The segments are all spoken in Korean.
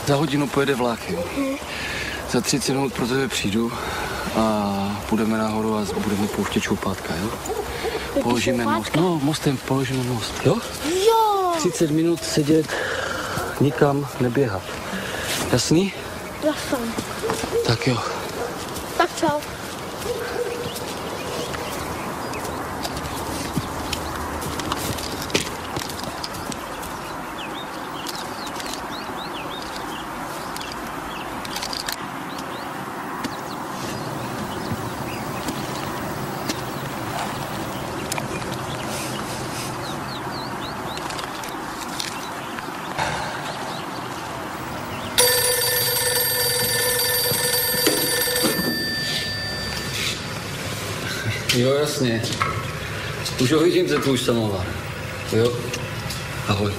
Za hodinu pojede vlak, jo. Za 30 minut pro tebe přijdu a půjdeme nahoru a budeme pouštět čoupátka, jo. Položíme most. No, mostem položíme most, jo? Jo. 30 minut sedět, nikam neběhat. Jasný? Jasný. Tak jo. Tak čau. Jo, jasně. Už ho vidím, že tvůj samovar. Jo. Ahoj.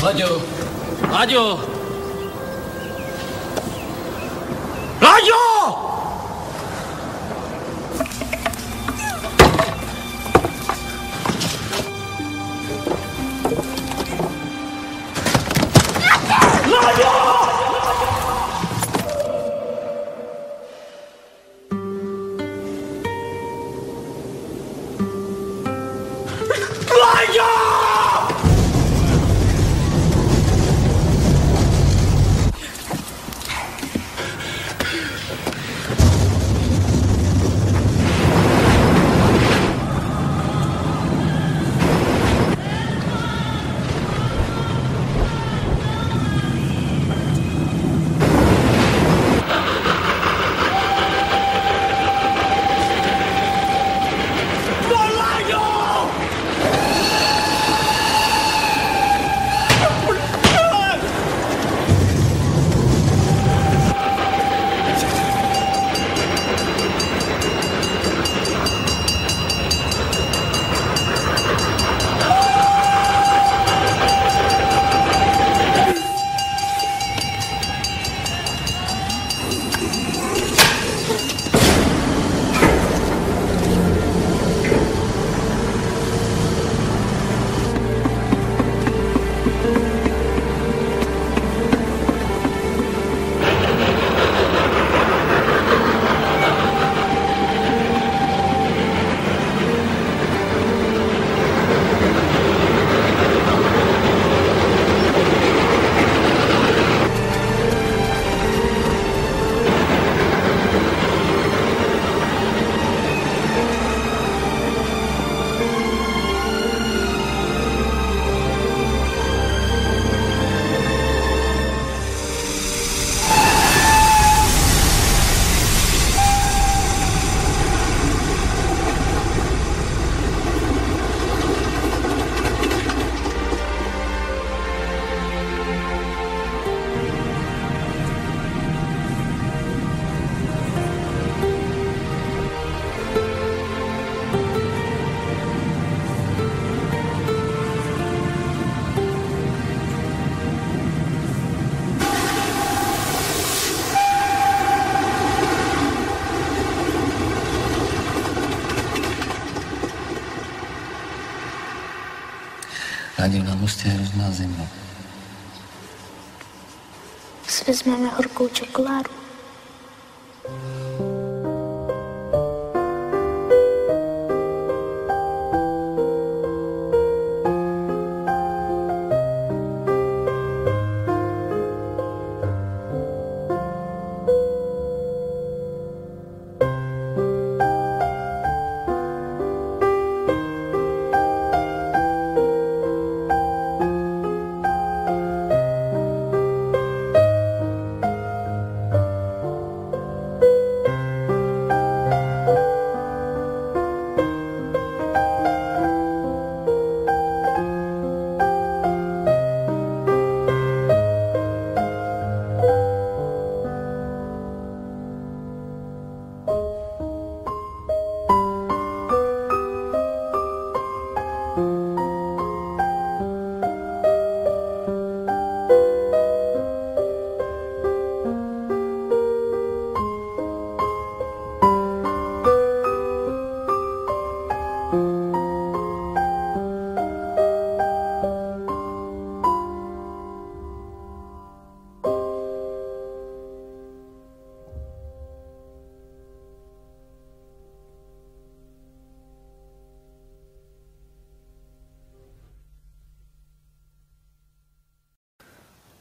Láďo! Láďo! Láďo! Radina, musíte jít na zimu. Si vezmeme horkou čokoládu.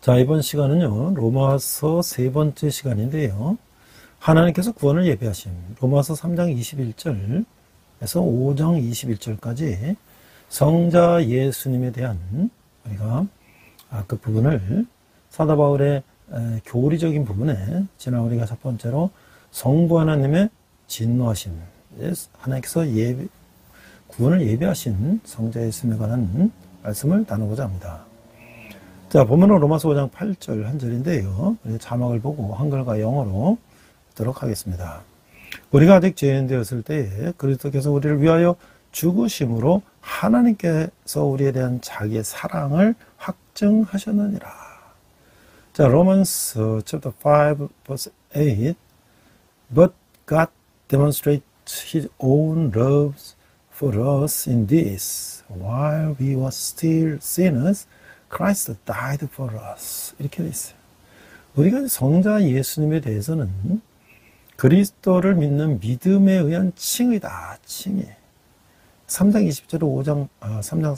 자, 이번 시간은요, 로마서 세 번째 시간인데요. 하나님께서 구원을 예비하심. 로마서 3장 21절에서 5장 21절까지 성자 예수님에 대한 우리가 그 부분을 사도 바울의 교리적인 부분에 지난 우리가 첫 번째로 성부 하나님의 진노하심, 하나님께서 구원을 예비하신 성자 예수님에 관한 말씀을 나누고자 합니다. 자, 본문은 로마서 5장 8절 한 절인데요. 자막을 보고 한글과 영어로 듣도록 하겠습니다. 우리가 아직 죄인 되었을 때에 그리스도께서 우리를 위하여 죽으심으로 하나님께서 우리에 대한 자기의 사랑을 확증하셨느니라. 자, Romans chapter 5 verse 8. But God demonstrates His own love for us in this: while we were still sinners, Christ died for us. 이렇게 되어 있어요. 우리가 성자 예수님에 대해서는 그리스도를 믿는 믿음에 의한 칭의다. 칭의. 3장 20절 3장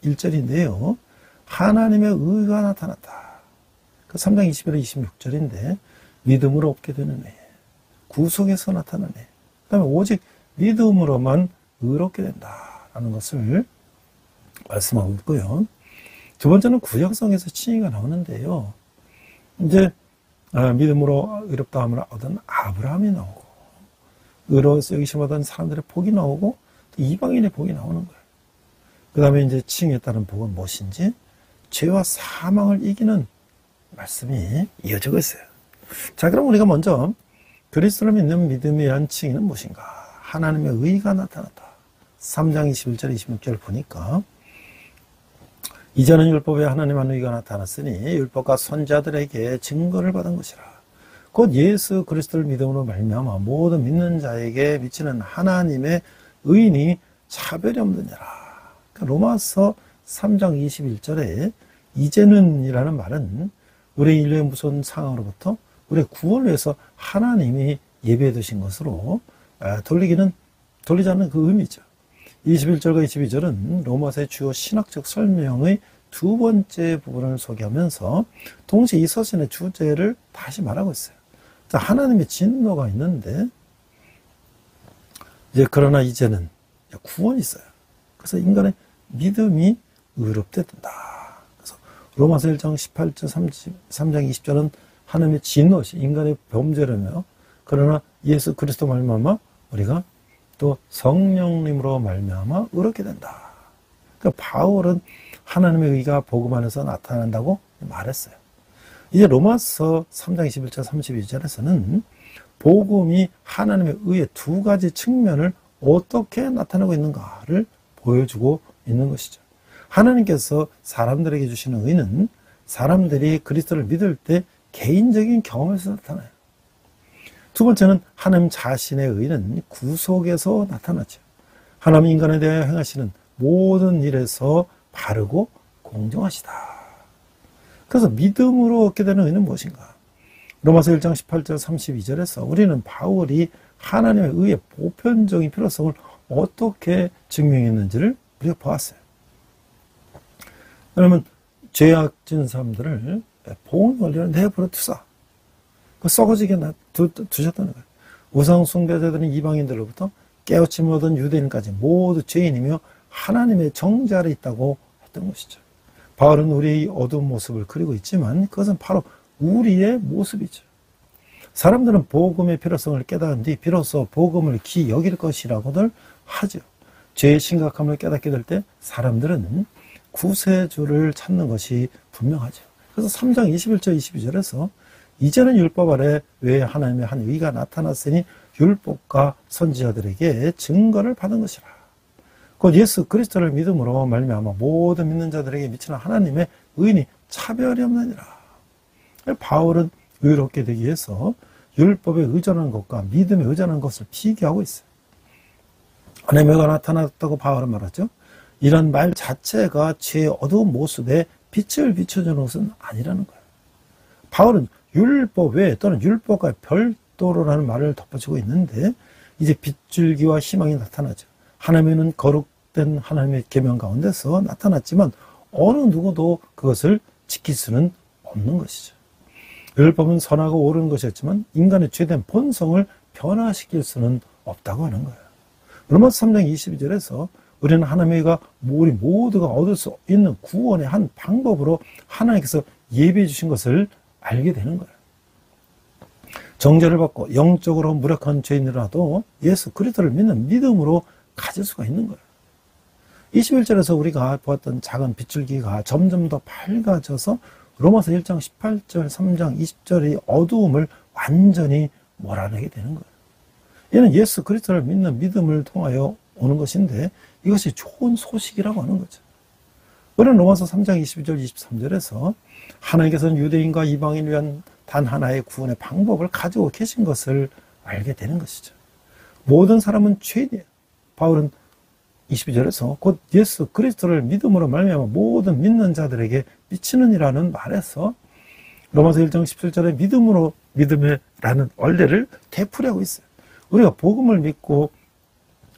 31절인데요. 하나님의 의가 나타났다. 그 3장 21절 26절인데 믿음으로 얻게 되는 애. 구속에서 나타나는 애. 그 다음에 오직 믿음으로만 의롭게 된다라는 것을 말씀하고 있고요. 두 번째는 구약성에서 칭의가 나오는데요. 이제 믿음으로 의롭다 함을 얻은 아브라함이 나오고, 의로워서 여기심 얻은 사람들의 복이 나오고, 또 이방인의 복이 나오는 거예요. 그 다음에 이제 칭의에 따른 복은 무엇인지 죄와 사망을 이기는 말씀이 이어지고 있어요. 자, 그럼 우리가 먼저 그리스도를 믿는 믿음에 의한 칭의는 무엇인가? 하나님의 의가 나타났다. 3장 21절 26절 보니까 이전은 율법에 하나님의 의가 나타났으니 율법과 선지자들에게 증거를 받은 것이라. 곧 예수 그리스도를 믿음으로 말미암아 모든 믿는 자에게 미치는 하나님의 의인이 차별이 없느니라. 그러니까 로마서 3장 21절에 이제는 이라는 말은 우리 인류의 무서운 상황으로부터 우리의 구원을 위해서 하나님이 예비해 두신 것으로 돌리지 않는 그 의미죠. 21절과 22절은 로마서의 주요 신학적 설명의 두 번째 부분을 소개하면서 동시에 이 서신의 주제를 다시 말하고 있어요. 자, 하나님의 진노가 있는데 그러나 이제는 구원이 있어요. 그래서 인간의 믿음이 의롭게 된다. 그래서 로마서 1장 18절 3장 20절은 하나님의 진노, 인간의 범죄라며, 그러나 예수 그리스도 말미암아 우리가 또 성령님으로 말미암아 의롭게 된다. 그러니까 바울은 하나님의 의가 복음 안에서 나타난다고 말했어요. 이제 로마서 3장 21절 32절에서는 복음이 하나님의 의의 두 가지 측면을 어떻게 나타내고 있는가를 보여주고 있는 것이죠. 하나님께서 사람들에게 주시는 의는 사람들이 그리스도를 믿을 때 개인적인 경험에서 나타나요. 두 번째는 하나님 자신의 의는 구속에서 나타나죠. 하나님 인간에 대해 행하시는 모든 일에서 바르고 공정하시다. 그래서 믿음으로 얻게 되는 의는 무엇인가? 로마서 1장 18절 32절에서 우리는 바울이 하나님의 의의 보편적인 필요성을 어떻게 증명했는지를 우리가 보았어요. 그러면 죄악 지은 사람들을 보응의 원리로 내버려 두사 썩어지게 두셨다는 거예요. 우상 숭배자들은 이방인들로부터 깨우침을 얻은 유대인까지 모두 죄인이며 하나님의 정죄 아래 있다고 했던 것이죠. 바울은 우리의 어두운 모습을 그리고 있지만 그것은 바로 우리의 모습이죠. 사람들은 복음의 필요성을 깨달은 뒤 비로소 복음을 귀히 여길 것이라고들 하죠. 죄의 심각함을 깨닫게 될 때 사람들은 구세주를 찾는 것이 분명하죠. 그래서 3장 21절 22절에서 이제는 율법 아래 외에 하나님의 한 의가 나타났으니 율법과 선지자들에게 증거를 받은 것이라. 곧 예수 그리스도를 믿음으로 말미암아 모든 믿는 자들에게 미치는 하나님의 의인이 차별이 없느니라. 바울은 의롭게 되기 위해서 율법에 의존하는 것과 믿음에 의존하는 것을 비교하고 있어요. 하나님의 의가 나타났다고 바울은 말하죠. 이런 말 자체가 죄의 어두운 모습에 빛을 비춰주는 것은 아니라는 거예요. 바울은 율법 외에 또는 율법과 별도로라는 말을 덧붙이고 있는데 이제 빗줄기와 희망이 나타나죠. 하나님은 거룩된 하나님의 계명 가운데서 나타났지만 어느 누구도 그것을 지킬 수는 없는 것이죠. 율법은 선하고 옳은 것이었지만 인간의 죄된 본성을 변화시킬 수는 없다고 하는 거예요. 로마서 3장 22절에서 우리는 하나님의 의가 우리 모두가 얻을 수 있는 구원의 한 방법으로 하나님께서 예비해 주신 것을 알게 되는 거예요. 정죄를 받고 영적으로 무력한 죄인이라도 예수 그리스도를 믿는 믿음으로 가질 수가 있는 거예요. 21절에서 우리가 보았던 작은 빗줄기가 점점 더 밝아져서 로마서 1장 18절, 3장 20절의 어두움을 완전히 몰아내게 되는 거예요. 이는 예수 그리스도를 믿는 믿음을 통하여 오는 것인데 이것이 좋은 소식이라고 하는 거죠. 우리는 로마서 3장 22절, 23절에서 하나님께서는 유대인과 이방인을 위한 단 하나의 구원의 방법을 가지고 계신 것을 알게 되는 것이죠. 모든 사람은 죄인이에요. 바울은 22절에서 곧 예수 그리스도를 믿음으로 말미암아 모든 믿는 자들에게 미치는이라는 말에서 로마서 1장 17절에 믿음이라는 원리를 되풀이하고 있어요. 우리가 복음을 믿고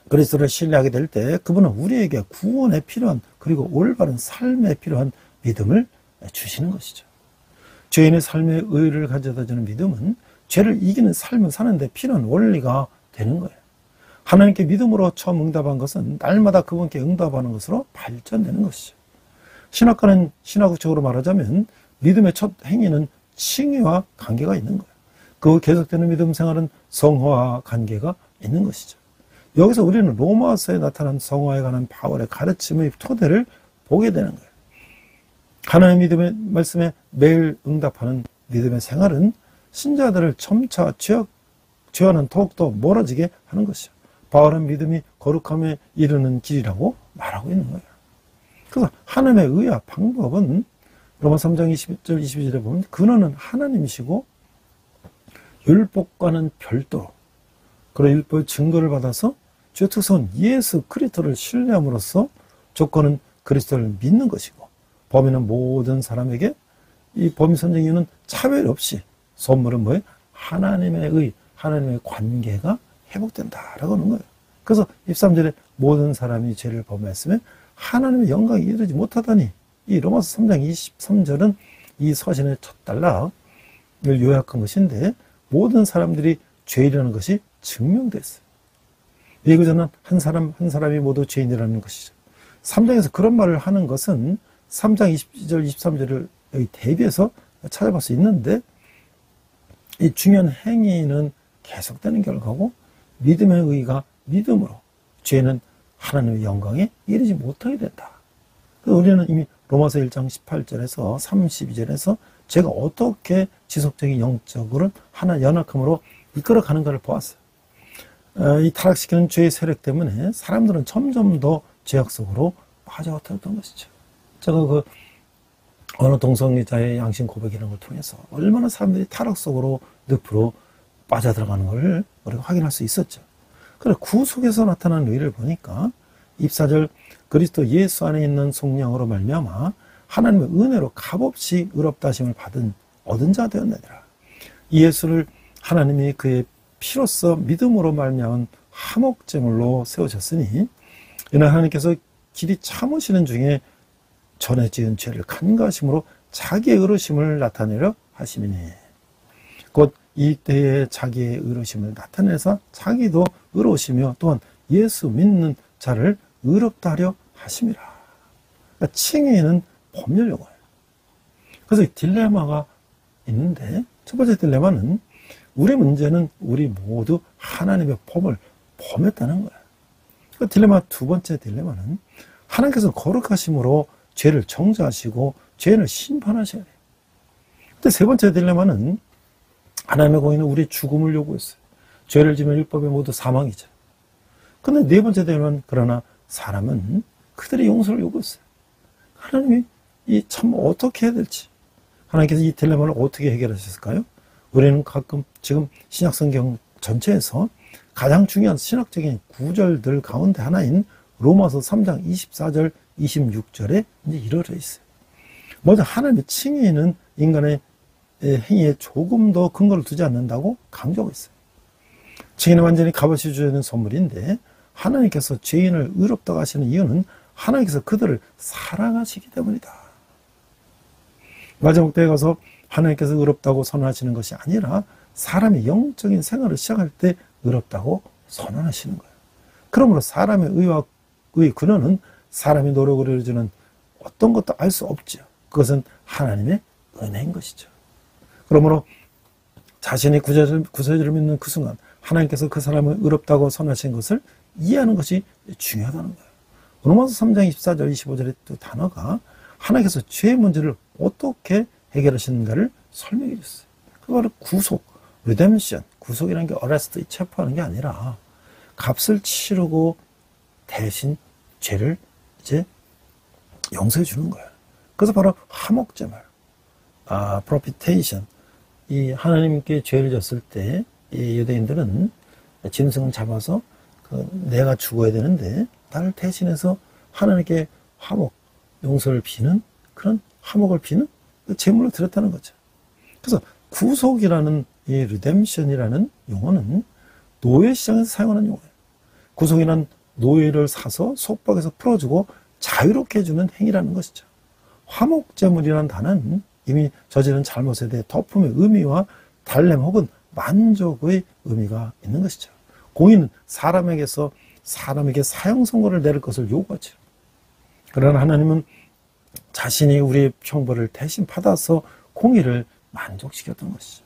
그리스도를 신뢰하게 될 때 그분은 우리에게 구원에 필요한 그리고 올바른 삶에 필요한 믿음을 주시는 것이죠. 죄인의 삶의 의의를 가져다주는 믿음은 죄를 이기는 삶을 사는데 필요한 원리가 되는 거예요. 하나님께 믿음으로 처음 응답한 것은 날마다 그분께 응답하는 것으로 발전되는 것이죠. 신학과는 신학적으로 말하자면 믿음의 첫 행위는 칭의와 관계가 있는 거예요. 그 계속되는 믿음 생활은 성화와 관계가 있는 것이죠. 여기서 우리는 로마서에 나타난 성화에 관한 바울의 가르침의 토대를 보게 되는 거예요. 하나님의 믿음의 말씀에 매일 응답하는 믿음의 생활은 신자들을 점차 죄와는 더욱더 멀어지게 하는 것이죠. 바울은 믿음이 거룩함에 이르는 길이라고 말하고 있는 거예요. 그래서 하나님의 의와 방법은 로마 3장 20절 22절에 보면 근원은 하나님이시고 율법과는 별도로 그런 율법의 증거를 받아서 죄 특성은 예수 그리스도를 신뢰함으로써 조건은 그리스도를 믿는 것이고 범인은 모든 사람에게 이 범인 선정 이유는 차별 없이 선물은 뭐예요? 하나님의 의, 하나님의 관계가 회복된다라고 하는 거예요. 그래서 23절에 모든 사람이 죄를 범했으면 하나님의 영광에 이르지 못하다니 이 로마서 3장 23절은 이 서신의 첫 단락을 요약한 것인데 모든 사람들이 죄인이라는 것이 증명됐어요. 예고자는 한 사람이 모두 죄인이라는 것이죠. 3장에서 그런 말을 하는 것은 3장 20절 23절을 여기 대비해서 찾아볼 수 있는데 이 중요한 행위는 계속되는 결과고 믿음의 의의가 믿음으로 죄는 하나님의 영광에 이르지 못하게 된다. 그래서 우리는 이미 로마서 1장 18절에서 32절에서 죄가 어떻게 지속적인 영적으로 하나 연약함으로 이끌어가는가를 보았어요. 이 타락시키는 죄의 세력 때문에 사람들은 점점 더 죄악 속으로 빠져들었던 것이죠. 제가 어느 동성애자의 양심 고백이라는 걸 통해서 얼마나 사람들이 타락 속으로 늪으로 빠져들어가는 걸 우리가 확인할 수 있었죠. 그래 구속에서 나타나는 의를 보니까 24절 그리스도 예수 안에 있는 속량으로 말미암아 하나님의 은혜로 값없이 의롭다 하심을 얻은 자 되었느니라. 이 예수를 하나님이 그의 피로써 믿음으로 말미암은 화목제물로 세우셨으니 이는 하나님께서 길이 참으시는 중에 전에 지은 죄를 간과하심으로 자기의 의로심을 나타내려 하심이니 곧 이때에 자기의 의로심을 나타내서 자기도 의로우시며 또한 예수 믿는 자를 의롭다 하려 하심이라. 그러니까 칭의는 법률 용어예요. 그래서 딜레마가 있는데 첫 번째 딜레마는 우리 문제는 우리 모두 하나님의 법을 범했다는 거예요. 그 딜레마 두 번째 딜레마는 하나님께서 거룩하심으로 죄를 정죄하시고 죄를 심판하셔야 돼요. 근데 세 번째 딜레마는 하나님의 공의는 우리의 죽음을 요구했어요. 죄를 지면 율법에 모두 사망이죠. 근데 네 번째 딜레마는 그러나 사람은 그들의 용서를 요구했어요. 하나님이 참 어떻게 해야 될지 하나님께서 이 딜레마를 어떻게 해결하셨을까요? 우리는 가끔 지금 신약성경 전체에서 가장 중요한 신학적인 구절들 가운데 하나인 로마서 3장 24절 26절에 이제 이루어져 있어요. 먼저 하나님의 칭의는 인간의 행위에 조금 더 근거를 두지 않는다고 강조하고 있어요. 칭의는 완전히 값없이 주는 선물인데 하나님께서 죄인을 의롭다고 하시는 이유는 하나님께서 그들을 사랑하시기 때문이다. 마지막 때에 가서 하나님께서 의롭다고 선언하시는 것이 아니라 사람이 영적인 생활을 시작할 때 의롭다고 선언하시는 거예요. 그러므로 사람의 의와 의 근원은 사람이 노력을 이루어주는 어떤 것도 알 수 없죠. 그것은 하나님의 은혜인 것이죠. 그러므로 자신이 구세주를 믿는 그 순간 하나님께서 그 사람을 의롭다고 선언하신 것을 이해하는 것이 중요하다는 거예요. 로마서 3장 24절 25절의 두 단어가 하나님께서 죄의 문제를 어떻게 해결하시는가를 설명해 주셨어요. 그 바로 구속, 리뎀션, 구속이라는 게 어레스트, 체포하는 게 아니라 값을 치르고 대신 죄를 이제 용서해 주는 거예요. 그래서 바로 화목제물, 프로피테이션, 이 하나님께 죄를 졌을 때 이 유대인들은 짐승을 잡아서 내가 죽어야 되는데 나를 대신해서 하나님께 화목, 용서를 비는 그런 화목을 비는 제물로 드렸다는 거죠. 그래서 구속이라는 이 리뎀션이라는 용어는 노예 시장에서 사용하는 용어예요. 구속이란 노예를 사서 속박에서 풀어주고 자유롭게 해주는 행위라는 것이죠. 화목제물이라는 단어는 이미 저지른 잘못에 대해 덮음의 의미와 달램 혹은 만족의 의미가 있는 것이죠. 공의는 사람에게 사형 선고를 내릴 것을 요구하죠. 그러나 하나님은 자신이 우리의 형벌을 대신 받아서 공의를 만족시켰던 것이죠.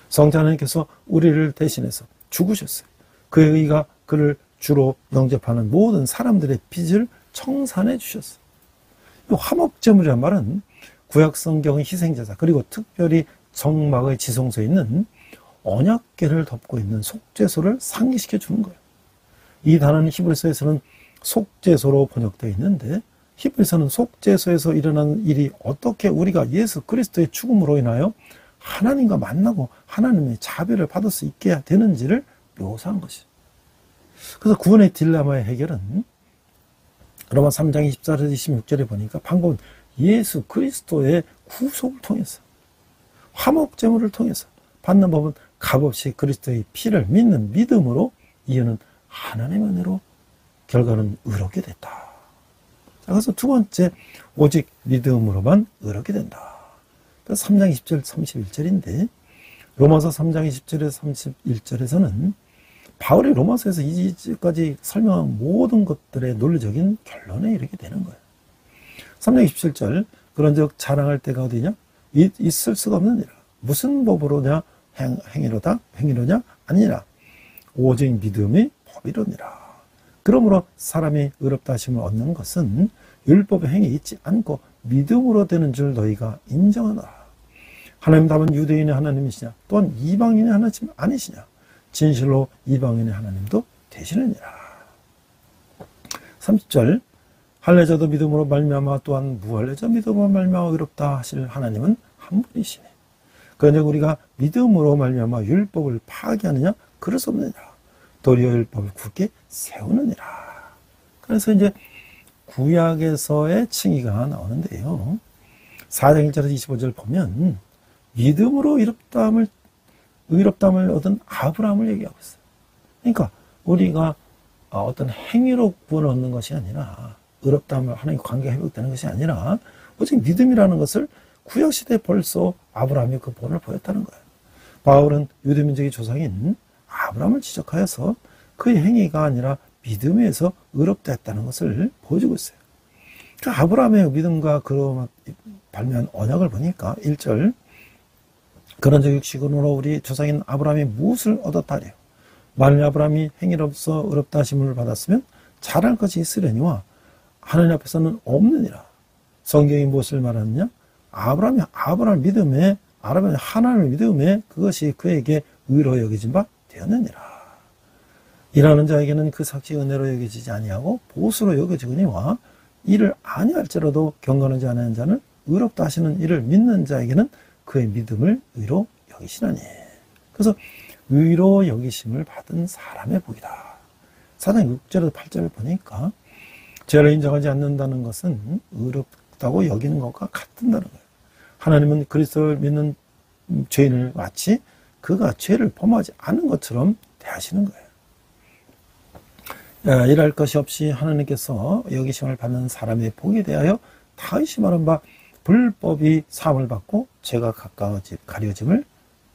성자 하나님께서 우리를 대신해서 죽으셨어요. 그의 의가 그를 주로 영접하는 모든 사람들의 빚을 청산해 주셨어요. 화목제물이란 말은 구약성경의 희생제사 그리고 특별히 정막의 지성소에 있는 언약궤를 덮고 있는 속죄소를 상기시켜 주는 거예요. 이 단어는 히브리서에서는 속죄소로 번역되어 있는데 히브리서는 속죄소에서 일어난 일이 어떻게 우리가 예수 그리스도의 죽음으로 인하여 하나님과 만나고 하나님의 자비를 받을 수 있게 되는지를 묘사한 것이죠. 그래서 구원의 딜레마의 해결은 로마 3장 24절에서 26절에 보니까 방법은 예수 그리스도의 구속을 통해서 화목제물을 통해서 받는 법은 값없이 그리스도의 피를 믿는 믿음으로 이유는 하나님의 은혜로 결과는 의롭게 됐다. 자, 그래서 두 번째 오직 믿음으로만 의롭게 된다. 3장 20절 31절인데 로마서 3장 20절에서 31절에서는 바울이 로마서에서 이제까지 설명한 모든 것들의 논리적인 결론에 이르게 되는 거예요. 3장 27절 그런즉 자랑할 때가 어디냐? 있을 수가 없느니라. 무슨 법으로냐? 행위로냐? 아니라 오직 믿음이 법이로니라. 그러므로 사람이 의롭다 하심을 얻는 것은 율법의 행위에 있지 않고 믿음으로 되는 줄 너희가 인정하노라. 하나님 답은 유대인의 하나님이시냐? 또한 이방인의 하나님 아니시냐? 진실로 이방인의 하나님도 되시느니라. 30절 할례자도 믿음으로 말미암아 또한 무할례자 믿음으로 말미암아 의롭다 하실 하나님은 한 분이시니 그러나 우리가 믿음으로 말미암아 율법을 파괴하느냐? 그럴 수 없느니라. 도리어 율법을 굳게 세우느니라. 그래서 이제 구약에서의 칭의가 나오는데요. 4장 1절에서 25절 보면 믿음으로 의롭다함을 얻은 아브라함을 얘기하고 있어요. 그러니까 우리가 어떤 행위로 구원을 얻는 것이 아니라 의롭다함을 하나님과 관계가 회복되는 것이 아니라 오직 믿음이라는 것을 구약시대에 벌써 아브라함이 그 본을 보였다는 거예요. 바울은 유대민족의 조상인 아브라함을 지적하여서 그의 행위가 아니라 믿음에 의해서 의롭다 했다는 것을 보여주고 있어요. 그 아브라함의 믿음과 그로 발명한 언약을 보니까 1절 그런 적 육식으로 우리 조상인 아브라함이 무엇을 얻었다 하래요. 만일 아브라함이 행위로서 의롭다 하심을 받았으면 잘할 것이 있으려니와 하나님 앞에서는 없느니라. 성경이 무엇을 말하느냐? 아브라함 믿음에 하나님을 믿음에 그것이 그에게 의로 여겨진 바 되었느니라. 일하는 자에게는 그 삭시 은혜로 여겨지지 아니하고 보수로 여겨지거니와 이를 아니할지라도 경건하지 않은 자는 의롭다 하시는 이를 믿는 자에게는 그의 믿음을 의로 여기시나니. 그래서 의로 여기심을 받은 사람의 복이다. 4장 6절에서 8절을 보니까 죄를 인정하지 않는다는 것은 의롭다고 여기는 것과 같다는 거예요. 하나님은 그리스도를 믿는 죄인을 마치 그가 죄를 범하지 않은 것처럼 대하시는 거예요. 일할 것이 없이 하나님께서 여기심을 받는 사람의 복에 대하여 다윗이 말한 바 불법이 사함을 받고 죄가 가려짐을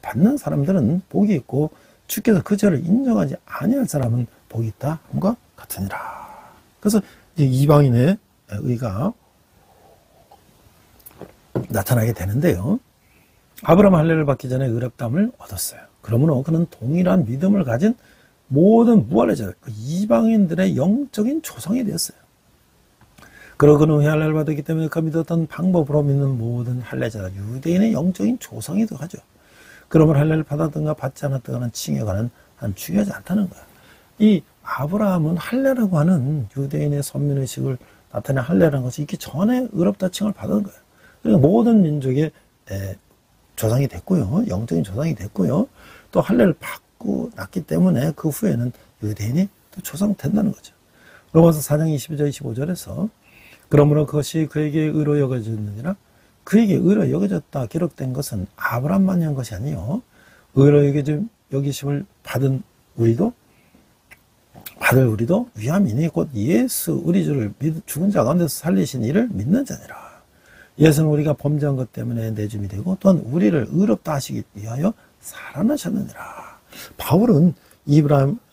받는 사람들은 복이 있고 주께서 그 죄를 인정하지 아니할 사람은 복이 있다 함과 같으니라. 그래서 이방인의 의가 나타나게 되는데요. 아브라함 할례를 받기 전에 의롭다함을 얻었어요. 그러므로 그는 동일한 믿음을 가진 모든 무할례자들, 그 이방인들의 영적인 조상이 되었어요. 그러고 그는 할례를 받았기 때문에 그 믿었던 방법으로 믿는 모든 할례자들, 유대인의 영적인 조상이 되어가죠. 그러면 할례를 받았든가 받지 않았든가는 칭에 관한 한 중요하지 않다는 거야. 이 아브라함은 할례라고 하는 유대인의 선민의식을 나타내는 할례라는 것이 있기 전에 의롭다 칭을 받은 거예요. 그러니까 모든 민족의 조상이 됐고요. 영적인 조상이 됐고요. 또 할례를 받고 났기 때문에 그 후에는 유대인이 또 조상된다는 거죠. 로마서 4장 22절 25절에서 그러므로 그것이 그에게 의로 여겨졌느니라. 그에게 의로 여겨졌다 기록된 것은 아브라함만이 한 것이 아니요 의로 여기심을 받을 우리도 위함이니 곧 예수 우리 주를 죽은 자 가운데서 살리신 이를 믿는 자니라. 예수는 우리가 범죄한 것 때문에 내줌이 되고 또한 우리를 의롭다 하시기 위하여 살아나셨느니라. 바울은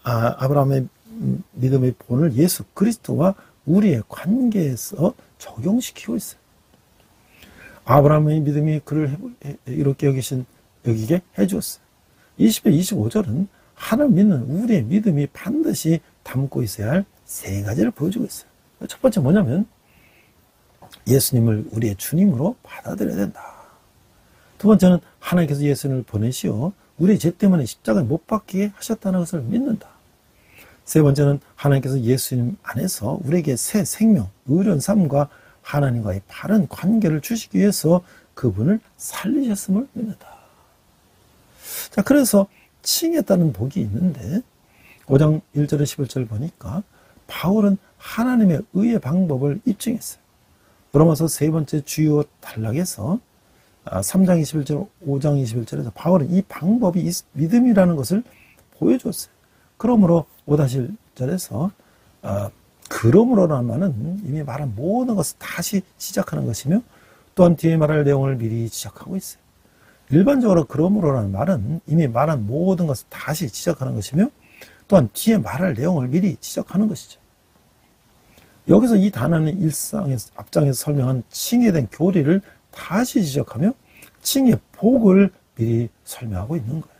아브라함의 믿음의 본을 예수 그리스도와 우리의 관계에서 적용시키고 있어요. 아브라함의 믿음이 그를 이렇게 여기게 해주었어요. 20절 25절은 하나님 믿는 우리의 믿음이 반드시 담고 있어야 할 세 가지를 보여주고 있어요. 첫 번째 뭐냐면 예수님을 우리의 주님으로 받아들여야 된다. 두 번째는 하나님께서 예수님을 보내시어 우리 죄 때문에 십자가에 못 박히게 하셨다는 것을 믿는다. 세 번째는 하나님께서 예수님 안에서 우리에게 새 생명, 의로운 삶과 하나님과의 바른 관계를 주시기 위해서 그분을 살리셨음을 믿는다. 자, 그래서 칭했다는 복이 있는데 5장 1절에 11절을 보니까 바울은 하나님의 의의 방법을 입증했어요. 로마서 세 번째 주요 단락에서 3장 21절, 5장 21절에서 바울은 이 방법이 믿음이라는 것을 보여줬어요. 그러므로 5-1절에서 그러므로라는 말은 이미 말한 모든 것을 다시 시작하는 것이며 또한 뒤에 말할 내용을 미리 지적하고 있어요. 일반적으로 그러므로라는 말은 이미 말한 모든 것을 다시 지적하는 것이며 또한 뒤에 말할 내용을 미리 지적하는 것이죠. 여기서 이 단어는 앞장에서 설명한 칭에 대한 교리를 다시 지적하며 칭의 복을 미리 설명하고 있는 거예요.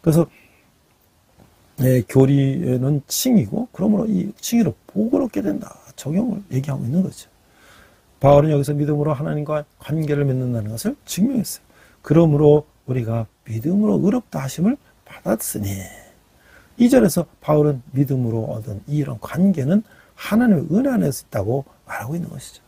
그래서 교리는 칭이고 그러므로 이 칭의로 복을 얻게 된다. 적용을 얘기하고 있는 거죠. 바울은 여기서 믿음으로 하나님과 관계를 맺는다는 것을 증명했어요. 그러므로 우리가 믿음으로 의롭다 하심을 받았으니 2절에서 바울은 믿음으로 얻은 이런 관계는 하나님의 은혜 안에서 있다고 말하고 있는 것이죠.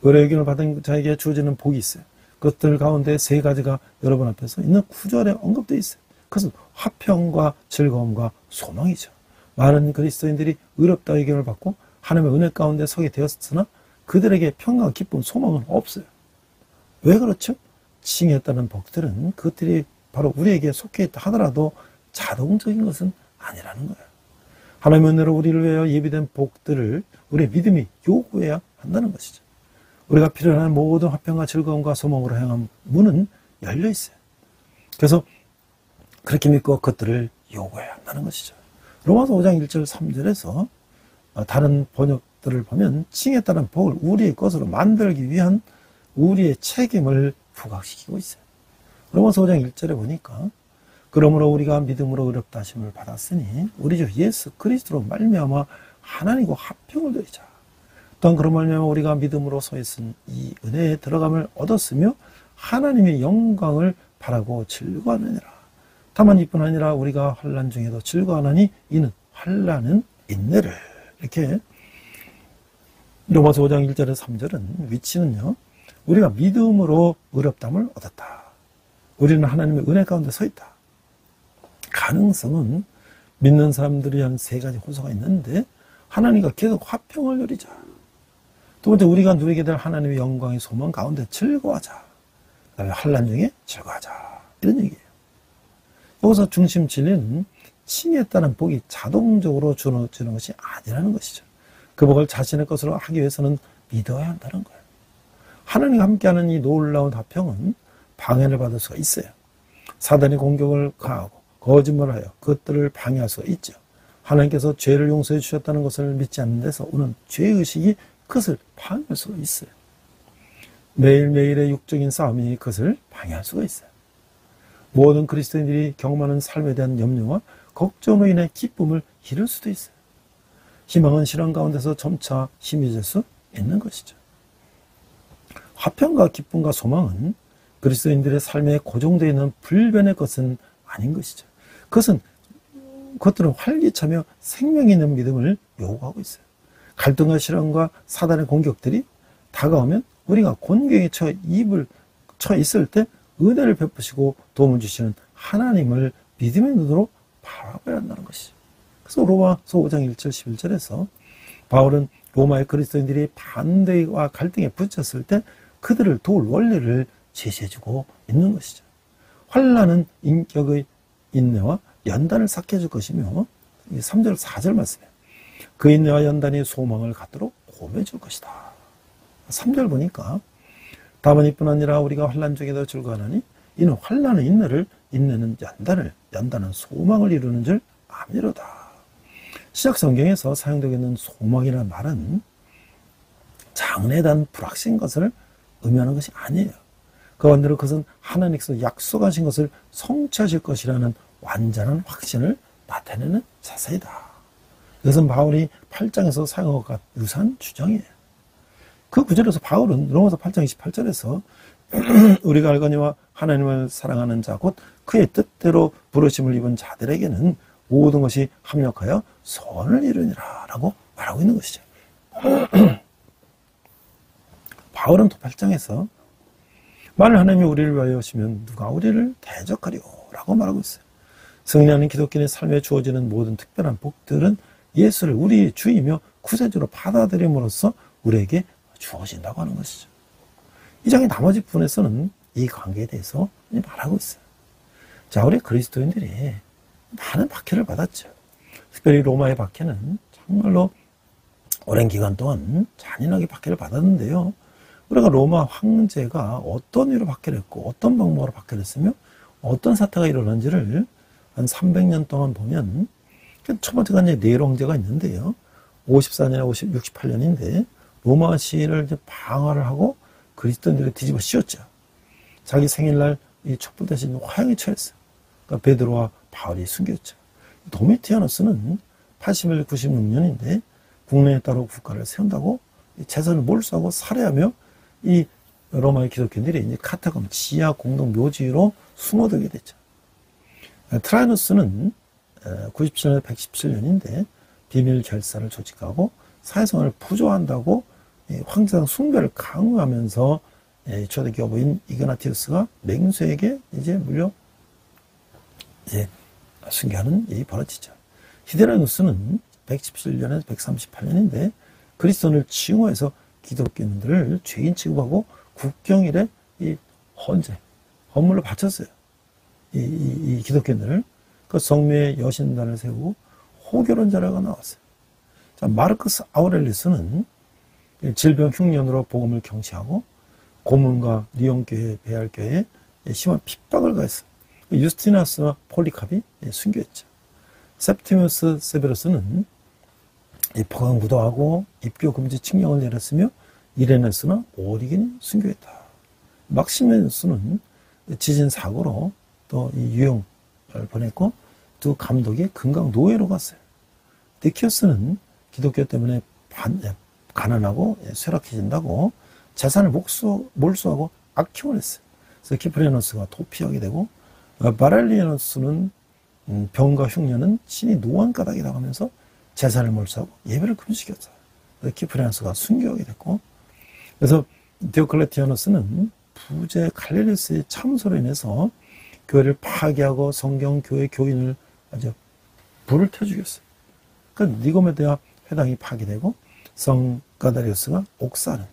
의로 여김을 받은 자에게 주어지는 복이 있어요. 그것들 가운데 세 가지가 여러분 앞에서 있는 9절에 언급되어 있어요. 그것은 화평과 즐거움과 소망이죠. 많은 그리스도인들이 의롭다 여김을 받고 하나님의 은혜 가운데 서게 되었으나 그들에게 평강, 기쁨, 소망은 없어요. 왜 그렇죠? 칭에 따른 복들은 그것들이 바로 우리에게 속해 있다 하더라도 자동적인 것은 아니라는 거예요. 하나님의 은혜로 우리를 위하여 예비된 복들을 우리의 믿음이 요구해야 한다는 것이죠. 우리가 필요한 모든 화평과 즐거움과 소망으로 향한 문은 열려 있어요. 그래서 그렇게 믿고 그것들을 요구해야 한다는 것이죠. 로마서 5장 1절 3절에서 다른 번역들을 보면 칭에 따른 복을 우리의 것으로 만들기 위한 우리의 책임을 부각시키고 있어요. 로마서 5장 1절에 보니까 그러므로 우리가 믿음으로 의롭다 하심을 받았으니 우리 주 예수 그리스도로 말미암아 하나님과 화평을 누리자. 또한 그런 말미암아 우리가 믿음으로 소에 쓴 이 은혜에 들어감을 얻었으며 하나님의 영광을 바라고 즐거워하느니라. 다만 이뿐 아니라 우리가 환난 중에도 즐거워하나니 이는 환난은 인내를. 이렇게 로마서 5장 1절에서 3절은 위치는요, 우리가 믿음으로 의롭다함을 얻었다. 우리는 하나님의 은혜 가운데 서 있다. 가능성은 믿는 사람들이 한 세 가지 호소가 있는데, 하나님과 계속 화평을 누리자. 두 번째, 우리가 누리게 될 하나님의 영광의 소망 가운데 즐거워하자. 그 다음에 환난 중에 즐거워하자. 이런 얘기예요. 여기서 중심 진리는 칭에 따른 복이 자동적으로 주어지는 것이 아니라는 것이죠. 그 복을 자신의 것으로 하기 위해서는 믿어야 한다는 거예요. 하나님과 함께하는 이 놀라운 화평은 방해를 받을 수가 있어요. 사단이 공격을 가하고 거짓말을 하여 그것들을 방해할 수가 있죠. 하나님께서 죄를 용서해 주셨다는 것을 믿지 않는 데서 오는 죄의식이 그것을 방해할 수가 있어요. 매일매일의 육적인 싸움이 그것을 방해할 수가 있어요. 모든 그리스도인들이 경험하는 삶에 대한 염려와 걱정으로 인해 기쁨을 잃을 수도 있어요. 희망은 실현 가운데서 점차 희미해질 수 있는 것이죠. 화평과 기쁨과 소망은 그리스도인들의 삶에 고정되어 있는 불변의 것은 아닌 것이죠. 그것들은 활기차며 생명 있는 믿음을 요구하고 있어요. 갈등과 실현과 사단의 공격들이 다가오면 우리가 곤경에 처 있을 때 은혜를 베푸시고 도움을 주시는 하나님을 믿음의 눈으로 바라봐야 한다는 것이죠. 그래서 로마서 5장 1절 11절에서 바울은 로마의 그리스도인들이 반대와 갈등에 부딪혔을 때 그들을 도울 원리를 제시해주고 있는 것이죠. 환난은 인격의 인내와 연단을 쌓게 해줄 것이며 3절 4절 말씀에 그 인내와 연단이 소망을 갖도록 고매해 줄 것이다. 3절 보니까 다만 이뿐 아니라 우리가 환난 중에도 즐거워하나니 이는 환난의 인내를, 인내는 연단을, 연단은 소망을 이루는 줄 아미로다. 신약 성경에서 사용되고 있는 소망이라는 말은 장래에 대한 불확실한 것을 의미하는 것이 아니에요. 그 반대로 그것은 하나님께서 약속하신 것을 성취하실 것이라는 완전한 확신을 나타내는 자세이다. 이것은 바울이 8장에서 사용한 것과 유사한 주장이에요. 그 구절에서 바울은 로마서 8장 28절에서 우리가 알거니와 하나님을 사랑하는 자 곧 그의 뜻대로 부르심을 입은 자들에게는 모든 것이 합력하여 선을 이루니라 라고 말하고 있는 것이죠. 바울은 또 8장에서 만일 하나님이 우리를 위하여 하시면 누가 우리를 대적하리요 라고 말하고 있어요. 승리하는 기독교인의 삶에 주어지는 모든 특별한 복들은 예수를 우리의 주이며 구세주로 받아들임으로써 우리에게 주어진다고 하는 것이죠. 이 장의 나머지 부분에서는 이 관계에 대해서 말하고 있어요. 자, 우리 그리스도인들이 많은 박해를 받았죠. 특별히 로마의 박해는 정말로 오랜 기간 동안 잔인하게 박해를 받았는데요. 우리가 로마 황제가 어떤 이유로 박해를 했고 어떤 방법으로 박해를 했으며 어떤 사태가 일어난지를 한 300년 동안 보면 첫 번째가 이제 네로 황제가 있는데요. 54년, 68년인데 로마시를 이제 방어를 하고 그리스도인들을 뒤집어 씌웠죠. 자기 생일날 이 촛불 대신 화형에 처했어요. 그러니까 베드로와 바울이 숨겼죠. 도미티아누스는 81, 96년인데 국내에 따로 국가를 세운다고 재산을 몰수하고 살해하며 이 로마의 기독교인들이 이제 카타콤 지하 공동 묘지로 숨어들게 됐죠. 트라이누스는 97년에 117년인데 비밀 결사를 조직하고 사회성을 부조한다고 황제상 숭배를 강요하면서 초대교회 어부인 이그나티우스가 맹수에게 이제 물려 숭배하는 일이 벌어지죠. 히데라누스는 117년에서 138년인데 그리스도인을 칭호해서 기독교인들을 죄인 취급하고 국경일에 이 헌물로 바쳤어요. 이 기독교인들을. 그 성묘의 여신단을 세우고 호결원자라가 나왔어요. 자, 마르크스 아우렐리스는 질병 흉년으로 복음을 경시하고 고문과 리온교회, 베알교회에 심한 핍박을 가했어요. 유스티나스와 폴리캅이 순교했죠. septimus 세베루스는 포강 부도하고 입교 금지 칙령을 내렸으며 이레네스나 오리겐이 순교했다. 막시메누스는 지진 사고로 또 유형을 보냈고 두 감독이 금강 노예로 갔어요. 니키오스는 기독교 때문에 가난하고 쇠락해진다고 재산을 몰수하고 악행을 했어요. 그래서 키프레노스가 도피하게 되고 바랄리아노스는 병과 흉년은 신이 노안가닥이라고 하면서 재산을 몰수하고 예배를 금지시켰어요. 그래서 키프레노스가 순교하게 됐고, 그래서 디오클레티아노스는 부제 갈릴리우스의 참소로 인해서 교회를 파괴하고 성경 교회 교인을 아주 불을 켜 죽였어요. 그러니까 니고메데아 회당이 파괴되고 성 가다리우스가 옥사는.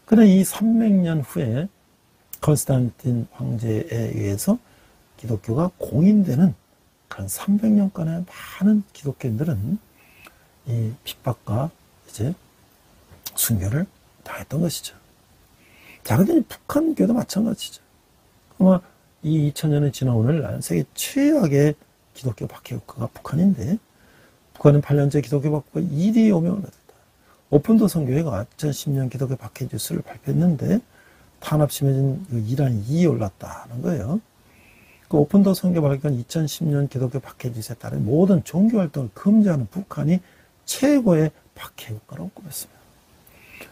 그런데 이 300년 후에 컨스탄틴 황제에 의해서 기독교가 공인되는 그런 300년간의 많은 기독교인들은 이 핍박과 이제 순교를 당했던 것이죠. 자, 근데 북한교도 마찬가지죠. 아마 이 2000년이 지난 오늘날 세계 최악의 기독교 박해국가가 북한인데, 북한은 8년째 기독교 박해국가 1위 오명을 받았다. 오픈도 선교회가 2010년 기독교 박해 뉴스를 발표했는데 탄압 심해진 이란이 2위 올랐다는 거예요. 그 오픈도 선교 발견 2010년 기독교 박해 뉴스에 따라 모든 종교 활동을 금지하는 북한이 최고의 박해국가로 꼽혔습니다.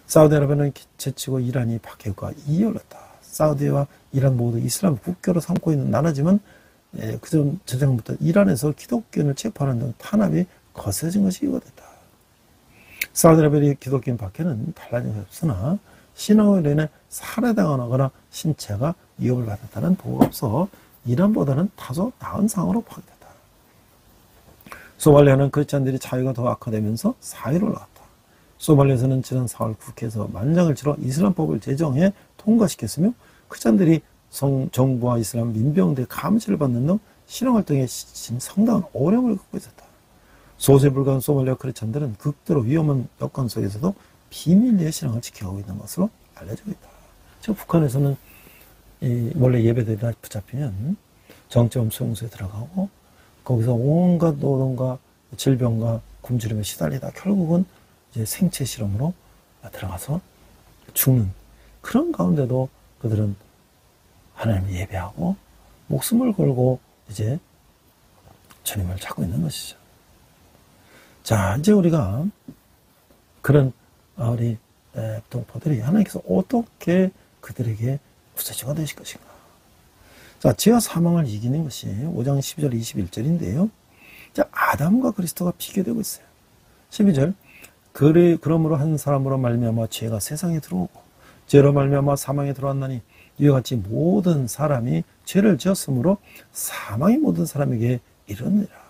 사우디아라비아는 제치고 이란이 박해국가 2위 올랐다. 사우디와 이란 모두 이슬람 국교로 삼고 있는 나라지만 그전 저작부터 이란에서 기독교인을 체포하는 등 탄압이 거세진 것이 이유가 됐다. 사우디아라비아의 기독교인 박해는 달라진 것이 없으나 신앙으로 인해 살해당하거나 신체가 위협을 받았다는 보고가 없어 이란보다는 다소 나은 상황으로 파악됐다. 소말리아는 크리스찬들이 자유가 더 악화되면서 4위로 올라갔다. 소말리아에서는 지난 4월 국회에서 만장을 치러 이슬람법을 제정해 통과시켰으며 크리스찬들이 정부와 이슬람 민병대 감시를 받는 등 신앙활동에 상당한 어려움을 겪고 있었다. 소수불가한 소말리아 크리스찬들은 극도로 위험한 여건 속에서도 비밀리에 신앙을 지켜가고 있는 것으로 알려지고 있다. 지금 북한에서는 원래 예배드리다 붙잡히면 정점 수용소에 들어가고 거기서 온갖 노동과 질병과 굶주림에 시달리다 결국은 이제 생체 실험으로 들어가서 죽는 그런 가운데도 그들은 하나님을 예배하고 목숨을 걸고 이제 주님을 찾고 있는 것이죠. 자, 이제 우리가 그런 우리 동포들이 하나님께서 어떻게 그들에게 구세주가 되실 것인가. 자, 죄와 사망을 이기는 것이 5장 12절 21절인데요. 자, 아담과 그리스도가 비교되고 있어요. 12절 그러므로 한 사람으로 말미암아 죄가 세상에 들어오고 죄로 말미암아 사망에 들어왔나니 이와 같이 모든 사람이 죄를 지었으므로 사망이 모든 사람에게 이르느니라.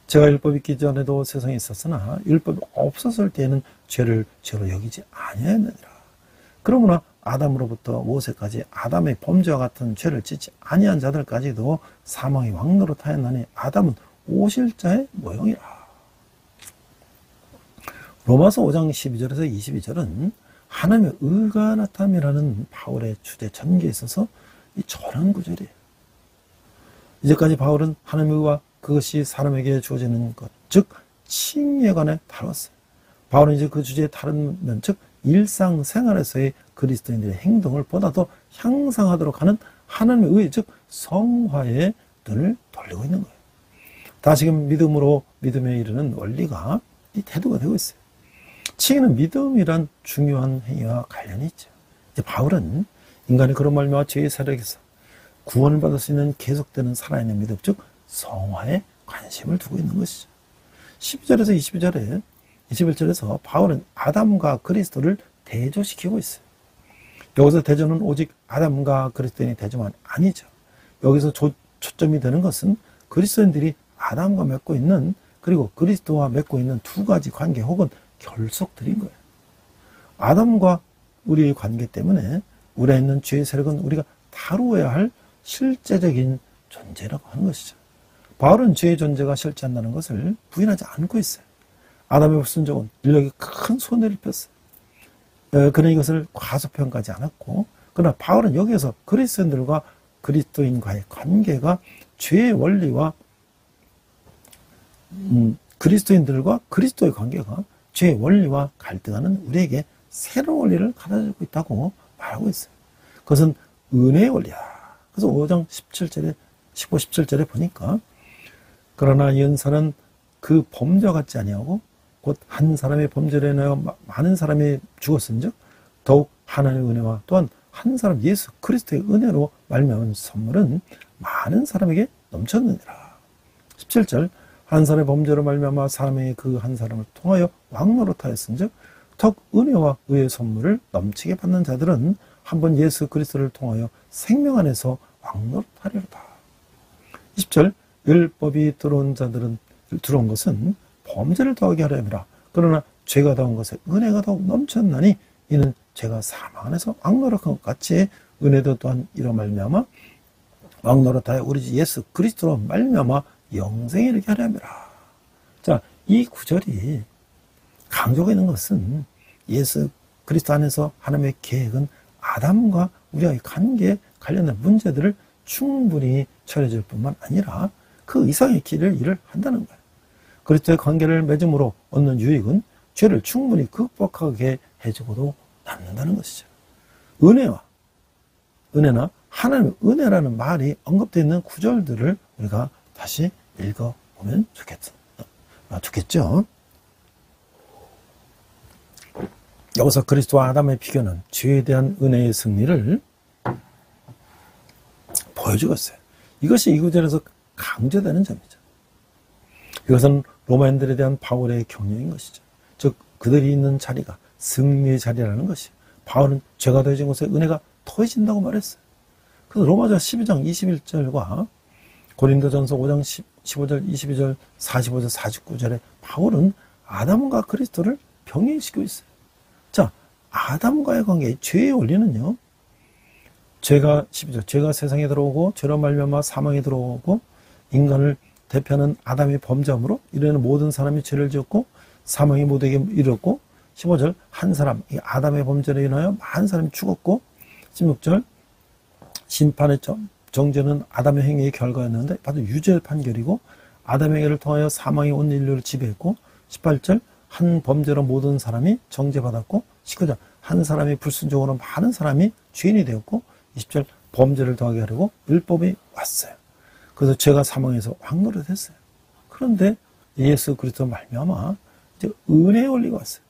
제가 율법이 있기 전에도 세상에 있었으나 율법이 없었을 때에는 죄를 죄로 여기지 아니하였느니라. 그러므로 아담으로부터 모세까지 아담의 범죄와 같은 죄를 짓지 아니한 자들까지도 사망이 왕노릇하였나니 아담은 오실 자의 모형이라. 로마서 5장 12절에서 22절은 하나님의 의가 나타남이라는 바울의 주제 전개에 있어서 이 전환 구절이에요. 이제까지 바울은 하나님의 의와 그것이 사람에게 주어지는 것, 즉 칭의에 관해 다뤘어요. 바울은 이제 그 주제의 다른 면, 즉 일상생활에서의 그리스도인들의 행동을 보다 더 향상하도록 하는 하나님의 의, 즉 성화에 눈을 돌리고 있는 거예요. 다시금 믿음으로 믿음에 이르는 원리가 이 태도가 되고 있어요. 칭의는 믿음이란 중요한 행위와 관련이 있죠. 이제 바울은 인간의 그런 말미암아 죄의 세력에서 구원을 받을 수 있는 계속되는 살아있는 믿음, 즉 성화에 관심을 두고 있는 것이죠. 12절에서 21절에서 바울은 아담과 그리스도를 대조시키고 있어요. 여기서 대조는 오직 아담과 그리스도인의 대조만 아니죠. 여기서 초점이 되는 것은 그리스도인들이 아담과 맺고 있는, 그리고 그리스도와 맺고 있는 두 가지 관계 혹은 결속드린 거예요. 아담과 우리의 관계 때문에 우리에 있는 죄의 세력은 우리가 다루어야 할 실제적인 존재라고 하는 것이죠. 바울은 죄의 존재가 실제한다는 것을 부인하지 않고 있어요. 아담의 불순종은 인류에게 큰 손해를 폈어요. 그는 이것을 과소평가하지 않았고, 그러나 바울은 여기에서 그리스도인들과 그리스도인과의 관계가 죄의 원리와 그리스도인들과 그리스도의 관계가 죄의 원리와 갈등하는 우리에게 새로운 원리를 가져주고 있다고 말하고 있어요. 그것은 은혜의 원리야. 그래서 5장 17절에 15, 17절에 보니까 그러나 연사는 그 범죄와 같지 아니하고 곧 한 사람의 범죄로 인하여 많은 사람이 죽었은즉 더욱 하나님의 은혜와 또한 한 사람 예수 그리스도의 은혜로 말미암은 선물은 많은 사람에게 넘쳤느니라. 17절 한 사람의 범죄로 말미암아 사람에게 그 한 사람을 통하여 왕노릇하였은즉 더욱 은혜와 의의 선물을 넘치게 받는 자들은 한번 예수 그리스도를 통하여 생명 안에서 왕노릇하리로다. 20절 율법이 들어온 것은 범죄를 더하게 하려 함이라. 그러나 죄가 더한 것에 은혜가 더욱 넘쳤나니 이는 죄가 사망 안에서 왕노릇한 것 같이 은혜도 또한 이로 말미암아 왕노릇하여 우리 주 예수 그리스도로 말미암아 영생에 이르게 하려 함이라. 자, 이 구절이 강조가 있는 것은 예수 그리스도 안에서 하나님의 계획은 아담과 우리와의 관계에 관련된 문제들을 충분히 처리해줄 뿐만 아니라 그 이상의 일을 한다는 거예요. 그리스도의 관계를 맺음으로 얻는 유익은 죄를 충분히 극복하게 해주고도 남는다는 것이죠. 은혜나 하나님의 은혜라는 말이 언급되어 있는 구절들을 우리가 다시 읽어보면 좋겠죠. 여기서 그리스도와 아담의 비교는 죄에 대한 은혜의 승리를 보여주고 있어요. 이것이 이 구절에서 강조되는 점이죠. 이것은 로마인들에 대한 바울의 격려인 것이죠. 즉 그들이 있는 자리가 승리의 자리라는 것이, 바울은 죄가 더해진 곳에 은혜가 더해진다고 말했어요. 그래서 로마서 12장 21절과 고린도전서 5장 15절, 22절, 45절, 49절에 바울은 아담과 그리스도를 병행시키고 있어요. 자, 아담과의 관계, 죄의 원리는요, 죄가 12절, 죄가 세상에 들어오고 죄로 말미암아 사망에 들어오고 인간을 대표하는 아담의 범죄함으로 이르는 모든 사람이 죄를 지었고 사망이 모두에게 이르렀고, 15절 한 사람, 이 아담의 범죄로 인하여 많은 사람이 죽었고, 16절 심판의 정죄는 아담의 행위의 결과였는데 바로 유죄 판결이고 아담의 행위를 통하여 사망이 온 인류를 지배했고, 18절 한 범죄로 모든 사람이 정죄받았고, 19절 한 사람이 불순종으로 많은 사람이 죄인이 되었고, 20절 범죄를 더하게 하려고 율법이 왔어요. 그래서 죄가 사망해서 왕노릇했어요. 그런데 예수 그리스도 말미암아 이제 은혜의 원리가 왔어요.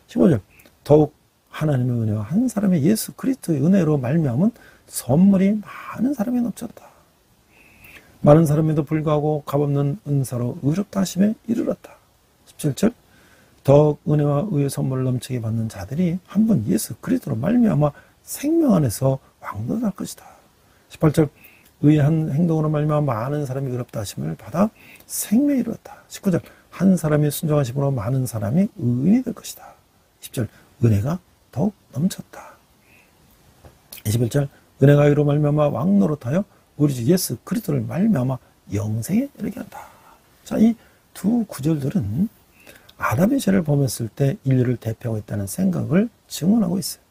15절 더욱 하나님의 은혜와 한 사람의 예수 그리스도의 은혜로 말미암은 선물이 많은 사람이 넘쳤다. 많은 사람에도 불구하고 값없는 은사로 의롭다 하심에 이르렀다. 17절 더욱 은혜와 의의 선물을 넘치게 받는 자들이 한번 예수 그리스도로 말미암아 생명 안에서 왕노릇할 것이다. 18절 의한 행동으로 말미암아 많은 사람이 의롭다 하심을 받아 생명에 이르렀다. 19절 한 사람이 순종하심으로 많은 사람이 의인이 될 것이다. 20절 은혜가 더욱 넘쳤다. 21절 은혜가 의로 말미암아 왕노릇하여 우리 주 예수 그리스도를 말미암아 영생에 이르게 한다. 자, 이 두 구절들은 아담의 죄를 범했을 때 인류를 대표하고 있다는 생각을 증언하고 있어요.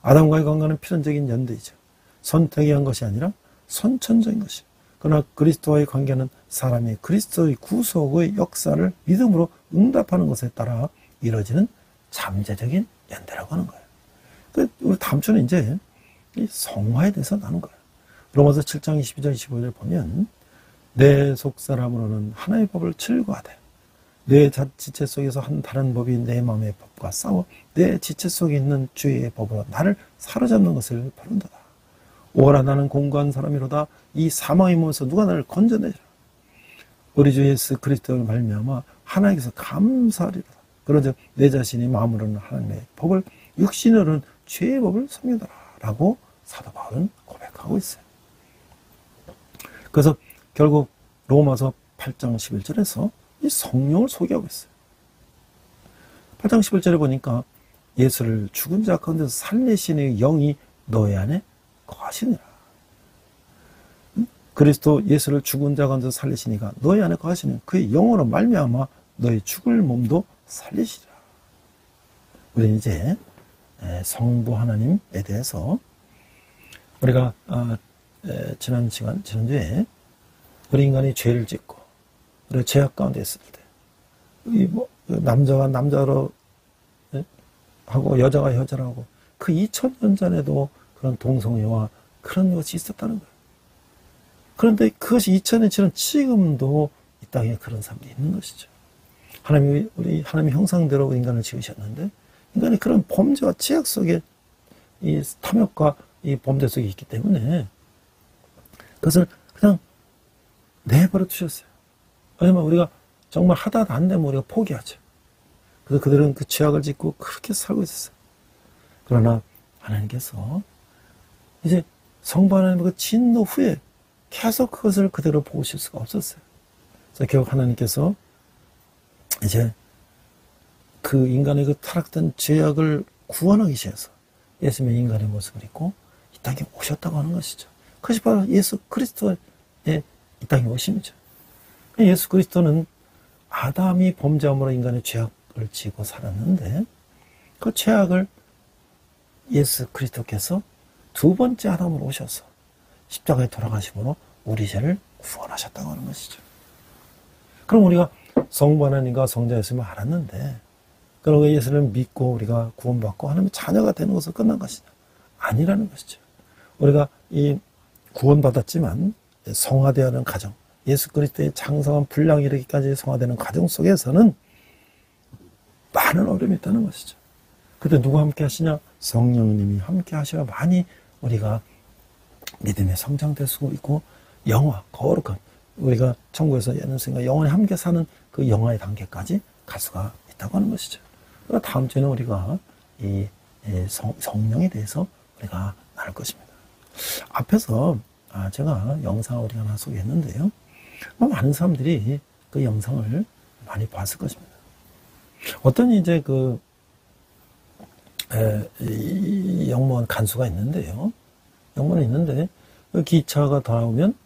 아담과의 관계는 필연적인 연대이죠. 선택이 한 것이 아니라 선천적인 것이죠. 그러나 그리스도와의 관계는 사람이 그리스도의 구속의 역사를 믿음으로 응답하는 것에 따라 이루어지는 잠재적인 연대라고 하는 거예요. 우리 다음 주는 이제 이 성화에 대해서 나눈 거예요. 로마서 7장 22절 25절 보면 내 속사람으로는 하나의 법을 즐거워하되 내 지체 속에서 한 다른 법이 내 마음의 법과 싸워 내 지체 속에 있는 주의 법으로 나를 사로잡는 것을 버린도다. 오라 나는 공고한 사람이로다. 이 사망의 몸에서 누가 나를 건져내리라. 우리 주 예수 그리스도를 말미암아 하나님께서 감사하리로다. 그런즉 내 자신이 마음으로는 하나님의 법을 육신으로는 죄의 법을 섬기더라 라고 사도 바울은 고백하고 있어요. 그래서 결국 로마서 8장 11절에서 이 성령을 소개하고 있어요. 8장 11절에 보니까 예수를 죽은 자 가운데서 살리시는 영이 너희 안에 거하시니라. 그리스도 예수를 죽은 자 가운데서 살리시니까 너희 안에 거하시는 그의 영으로 말미암아 너희 죽을 몸도 살리시리라. 우리는 이제 성부 하나님에 대해서 우리가 지난주에 우리 인간이 죄를 짓고 우리가 죄악 가운데 있을 때 남자가 남자로 하고 여자가 여자로 하고 그 2000년 전에도 그런 동성애와 그런 것이 있었다는 거예요. 그런데 그것이 2000년 지난 지금도 이 땅에 그런 사람들이 있는 것이죠. 우리 하나님의 형상대로 인간을 지으셨는데 인간이 그런 범죄와 죄악 속에 이 탐욕과 이 범죄 속에 있기 때문에 그것을 그냥 내버려 두셨어요. 왜냐면 우리가 정말 하다 안 되면 우리가 포기하죠. 그래서 그들은 그 죄악을 짓고 그렇게 살고 있었어요. 그러나 하나님께서 이제 성부 하나님의 그 진노 후에 계속 그것을 그대로 보실 수가 없었어요. 그래서 결국 하나님께서 이제 그 인간의 그 타락된 죄악을 구원하기 위해서 예수님의 인간의 모습을 입고 이 땅에 오셨다고 하는 것이죠. 그것이 바로 예수 그리스도의 이 땅에 오심이죠. 예수 그리스도는 아담이 범죄함으로 인간의 죄악을 지고 살았는데 그 죄악을 예수 그리스도께서 두 번째 아담으로 오셔서 십자가에 돌아가심으로 우리 죄를 구원하셨다고 하는 것이죠. 그럼 우리가 성부 하나님과 성자 예수님을 알았는데 그럼 예수를 믿고 우리가 구원받고 하나님의 자녀가 되는 것으로 끝난 것이냐? 아니라는 것이죠. 우리가 이 구원받았지만 성화되어가는 과정, 예수 그리스도의 장성한 분량이 이르기까지 성화되는 과정 속에서는 많은 어려움이 있다는 것이죠. 그때 누가 함께 하시냐? 성령님이 함께 하셔야 많이 우리가 믿음의 성장될 수 있고 영화, 거룩한 우리가 천국에서 예능생과 영원히 함께 사는 그 영화의 단계까지 갈 수가 있다고 하는 것이죠. 그러니까 다음 주에는 우리가 이 성령에 대해서 우리가 나눌 것입니다. 앞에서 제가 영상을 우리가 하나 소개했는데요. 많은 사람들이 그 영상을 많이 봤을 것입니다. 어떤 이제 영무원 간수가 있는데요. 영무원이 있는데 그 기차가 나오면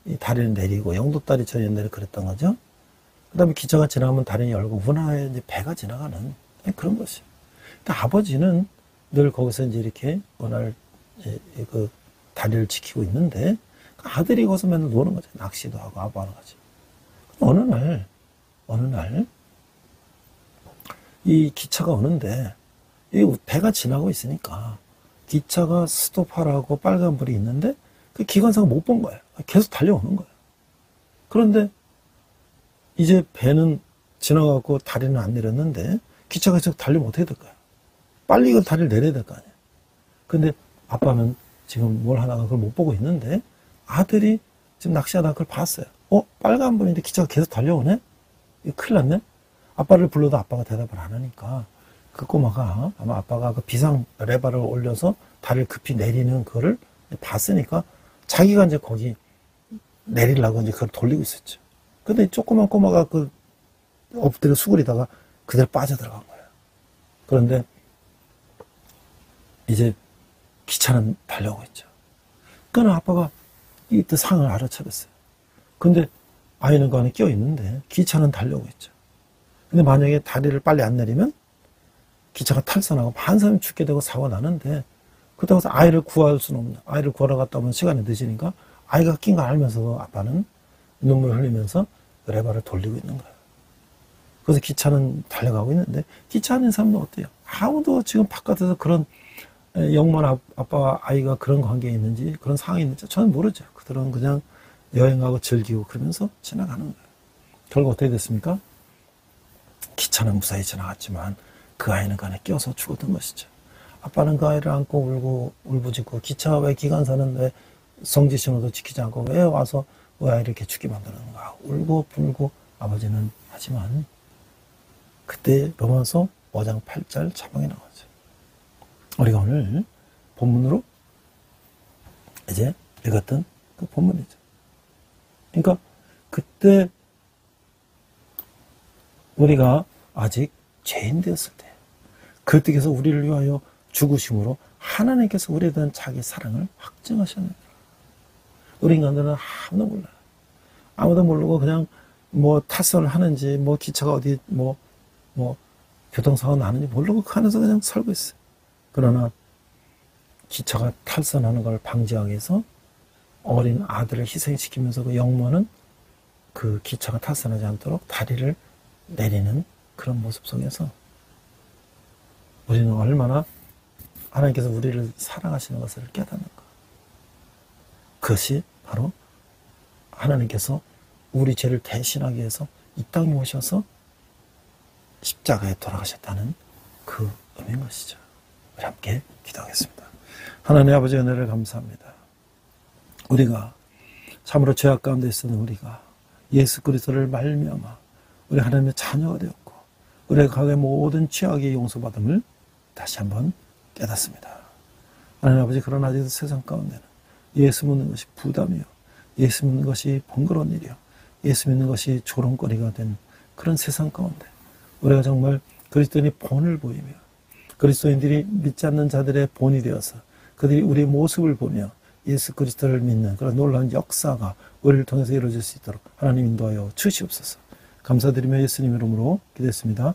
이 다리를 내리고 영도다리처럼 옛날에 그랬던 거죠. 그 다음에 기차가 지나면 다리를 열고 운하에 이제 배가 지나가는 그런 것이에요. 근데 아버지는 늘 거기서 이제 이렇게 운하를 그 다리를 지키고 있는데 아들이 거기서 맨날 노는 거죠. 낚시도 하고 아부하는 거죠. 어느 날 이 기차가 오는데 이 배가 지나고 있으니까 기차가 스톱하라고 빨간불이 있는데 그 기관사가 못 본 거예요. 계속 달려오는 거예요. 그런데 이제 배는 지나가고 다리는 안 내렸는데 기차가 계속 달리면 어떻게 될까요? 빨리 이건 다리를 내려야 될 거 아니에요. 근데 아빠는 지금 뭘 하다가 그걸 못 보고 있는데 아들이 지금 낚시하다가 그걸 봤어요. 빨간불인데 기차가 계속 달려오네? 이거 큰일 났네? 아빠를 불러도 아빠가 대답을 안 하니까 그 꼬마가 아마 아빠가 그 비상 레버를 올려서 다리를 급히 내리는 그거를 봤으니까 자기가 이제 거기 내리려고 이제 그걸 돌리고 있었죠. 근데 조그만 꼬마가 그 엎드려 수그리다가 그대로 빠져들어간 거예요. 그런데 이제 기차는 달려오고 있죠. 그러나 아빠가 이때 상황을 알아차렸어요. 근데 아이는 그 안에 끼어 있는데 기차는 달려오고 있죠. 근데 만약에 다리를 빨리 안 내리면 기차가 탈선하고 많은 사람이 죽게 되고 사고가 나는데 그렇다고 해서 아이를 구할 수는 없는, 아이를 구하러 갔다 오면 시간이 늦으니까 아이가 낀 거 알면서도 아빠는 눈물을 흘리면서 레버를 돌리고 있는 거예요. 그래서 기차는 달려가고 있는데 기차 안에 사람도 어때요? 아무도 지금 바깥에서 그런 영만 아빠와 아이가 그런 관계에 있는지 그런 상황이 있는지 저는 모르죠. 그들은 그냥 여행하고 즐기고 그러면서 지나가는 거예요. 결국 어떻게 됐습니까? 기차는 무사히 지나갔지만 그 아이는 그 안에 껴서 죽었던 것이죠. 아빠는 그 아이를 안고 울고 울부짖고 기차 왜 기관사는 왜 성지 신호도 지키지 않고 왜 와서 왜 아이를 이렇게 죽게 만드는가 울고 불고 아버지는 하지만 그때 로마서 5장 8절 자막이 나오죠. 우리가 오늘 본문으로 이제 읽었던 그 본문이죠. 그러니까 그때 우리가 아직 죄인 되었을 때 그때께서 우리를 위하여 죽으심으로 하나님께서 우리에 대한 자기 사랑을 확증하셨느니라. 우리 인간들은 아무도 몰라요. 아무도 모르고 그냥 뭐 탈선을 하는지 뭐 기차가 어디 뭐 교통사고 나는지 모르고 그 안에서 그냥 살고 있어요. 그러나 기차가 탈선하는 걸 방지하기 위해서 어린 아들을 희생시키면서 그 영모는 그 기차가 탈선하지 않도록 다리를 내리는 그런 모습 속에서 우리는 얼마나 하나님께서 우리를 사랑하시는 것을 깨닫는 것. 그것이 바로 하나님께서 우리 죄를 대신하기 위해서 이 땅에 오셔서 십자가에 돌아가셨다는 그 의미인 것이죠. 우리 함께 기도하겠습니다. 하나님 아버지 은혜를 감사합니다. 우리가 참으로 죄악 가운데 있었는 우리가 예수 그리스도를 말미암아 우리 하나님의 자녀가 되었고 우리의 과거의 모든 죄악의 용서받음을 다시 한번 깨닫습니다. 하나님 아버지, 그러나 아직도 세상 가운데는 예수 믿는 것이 부담이요, 예수 믿는 것이 번거로운 일이요, 예수 믿는 것이 조롱거리가 된 그런 세상 가운데 우리가 정말 그리스도인이 본을 보이며 그리스도인들이 믿지 않는 자들의 본이 되어서 그들이 우리의 모습을 보며 예수 그리스도를 믿는 그런 놀라운 역사가 우리를 통해서 이루어질 수 있도록 하나님 인도하여 주시옵소서. 감사드리며 예수님 이름으로 기도했습니다.